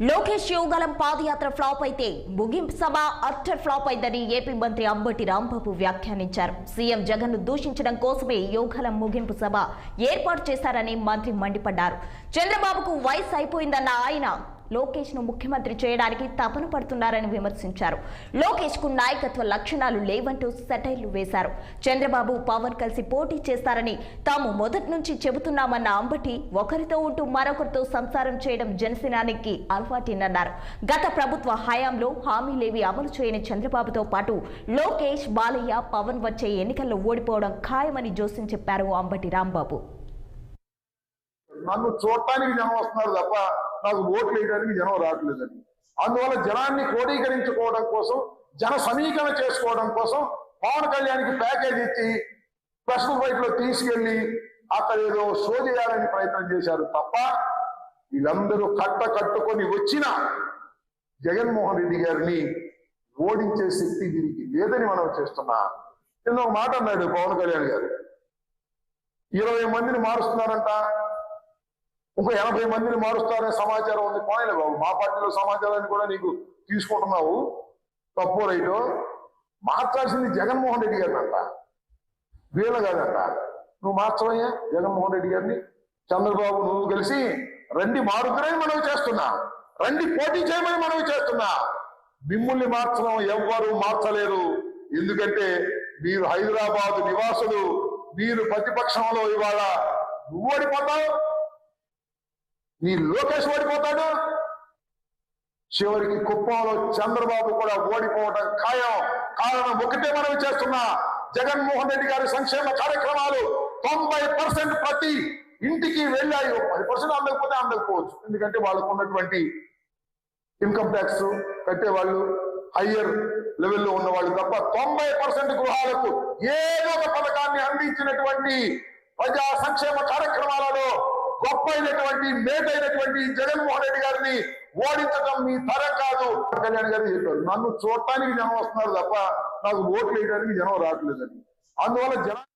లోకేష్ యోగాలం పాదయాత్ర flop అయితే ముగింపు సభ utter flop అయిందని ఏపీ మంత్రి అంబటి రాంబాబు వ్యాఖ్యానించారు. సీఎం జగన్ ను దూషించడం కోసమే యోగాలం ముగింపు సభ ఏర్పాటు చేశారని మంత్రి మండిపడ్డారు. చంద్రబాబుకు వయసు అయిపోయిందన్న ఆయన లోకేష్ ను ముఖ్యమంత్రి చేయడానికి తపన పడుతున్నారని విమర్శించారు. లోకేష్ కు నాయకత్వ లక్షణాలు లేవంటూ సెటైర్లు వేశారు. చంద్రబాబు పవన్ కలిసి పోటీ చేస్తారని తాము మొదటి నుంచి చెబుతున్నామన్న అంబటి ఒకరితో ఉంటూ మరొకరితో సంసారం చేయడం జనసేనానికి అలవాటేనన్నారు. గత ప్రభుత్వ హయాంలో హామీలేవి అమలు చేయని చంద్రబాబుతో పాటు లోకేష్, బాలయ్య, పవన్ వచ్చే ఎన్నికల్లో ఓడిపోవడం ఖాయమని జోస్యం చెప్పారు అంబటి రాంబాబు. నన్ను చూడటానికి జనం వస్తున్నారు తప్ప నాకు ఓట్లు వేయడానికి జనం రావట్లేదని, అందువల్ల జనాన్ని క్రోడీకరించుకోవడం కోసం, జన సమీకరణ చేసుకోవడం కోసం పవన్ కళ్యాణ్కి ప్యాకేజ్ ఇచ్చి స్పెషల్ ఫ్లైట్ లో తీసుకెళ్లి అక్కడ ఏదో షో చేయాలని ప్రయత్నం చేశారు తప్ప వీళ్ళందరూ కట్టుకొని వచ్చిన జగన్మోహన్ రెడ్డి గారిని ఓడించే శక్తి దీనికి లేదని మనం చేస్తున్నా. నిన్న ఒక మాట అన్నాడు పవన్ కళ్యాణ్ గారు, 20 మందిని మారుస్తున్నారంట, ఇంకో 80 మందిని మారుస్తారనే సమాచారం ఉంది. పోయిలే బాబు, మా పార్టీలో సమాచారాన్ని కూడా నీకు తీసుకుంటున్నావు, తప్పు రైటు. మార్చాల్సింది జగన్మోహన్ రెడ్డి గారిని అంట, వీళ్ళ కాదంట. నువ్వు మార్చవయ్యా జగన్మోహన్ రెడ్డి గారిని, చంద్రబాబు నువ్వు కలిసి రండి మారుతురని మనవి చేస్తున్నా, రండి పోటీ చేయమని మనవి చేస్తున్నా. మిమ్మల్ని మార్చడం ఎవ్వరూ మార్చలేరు. ఎందుకంటే మీరు హైదరాబాద్ నివాసులు, మీరు ప్రతిపక్షంలో ఇవాళ నువ్వు ఓడిపోతావు, నీ లోకేష్ ఓడిపోతాడు, చివరికి కుప్పంలో చంద్రబాబు కూడా ఓడిపోవడం ఖాయం. కారణం ఒకటే మనవి చేస్తున్నా, జగన్మోహన్ రెడ్డి గారి సంక్షేమ కార్యక్రమాలు 90% ప్రతి ఇంటికి వెళ్ళాయి. 10% అందకపోతే అందకపోవచ్చు, ఎందుకంటే వాళ్ళకు ఉన్నటువంటి ఇన్కమ్ ట్యాక్స్ కట్టేవాళ్ళు హయ్యర్ లెవెల్లో ఉన్న వాళ్ళు తప్ప 90% గృహాలకు ఏదో ఒక పథకాన్ని అందించినటువంటి ప్రజా సంక్షేమ కార్యక్రమాలలో గొప్ప అయినటువంటి మేటైనటువంటి జగన్మోహన్ రెడ్డి గారిని ఓడించడం మీ తరం కాదు. కళ్యాణ్ గారు చెప్పారు, నన్ను చూడటానికి జనం వస్తున్నారు తప్ప నాకు ఓట్లు వేయడానికి జనం రావట్లేదని, అందువల్ల జనం